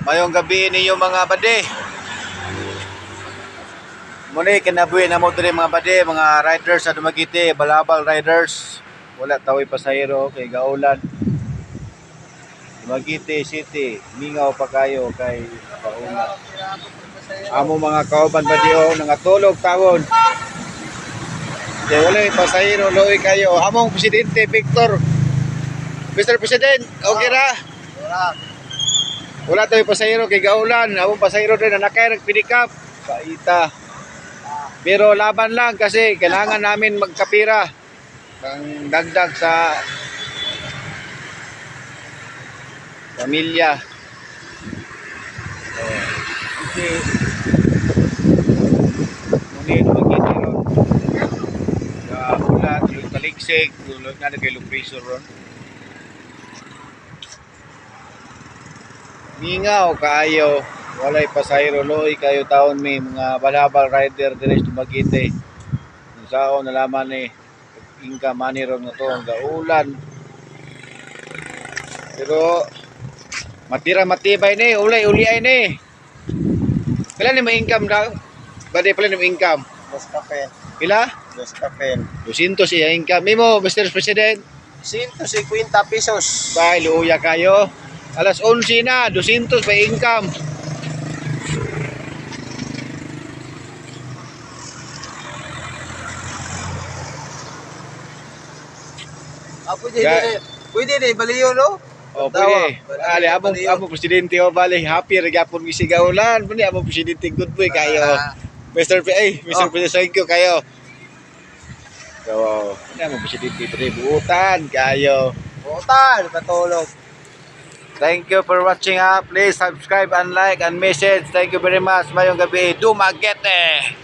Mayong gabi ninyo mga bade. Muna kinabuhi na mo diri mga bade, mga riders sa Dumaguete, Balabal riders. Wala tawoy pasahero kay gaulan. Dumaguete City, mingaw pa kayo kay gaulan. Amo mga kauban badiyo nangatulog tawon. Kay wala pasahero loy kayo. Among presidente Victor. Mr. President, okay ra? Wala tayo pasahero kay gaulan. Among pasahero din na nakay nagpidikap. Kaita. Pero laban lang kasi kailangan namin magkapira. Ang dagdag sa pamilya. Kasi muna magkita ron. Sa ulat, yung taligsik, yung na kay Lupresor ron. Mingaw kaayo. Walay pasahero loy kayo taon may mga balabal rider dire sa Dumaguete. Kung sao nalaman ni ingka money ron na to ang gaulan. Pero matira matibay ni, ulay-uliay ni. Pila ni ma-income daw? Bade pila ni ma-income? Dos papel. Pila? Dos papel. 200 siya income. Mimo, Mr. President. 150 pesos. Bye, luya kayo. Alas 11 na, 200 pa income. Pwede din, baliyo, no? Oh, pwede. Ali, among presidente o bali, happy ra gyapon mi sigaulan. Pwede among presidente good boy kayo. Mr. President, thank you kayo. So, pwede among presidente pre buutan kayo. Butan, patulog. Thank you for watching ha. Please subscribe and like and message. Thank you very much. Mayong gabi. Dumaguete.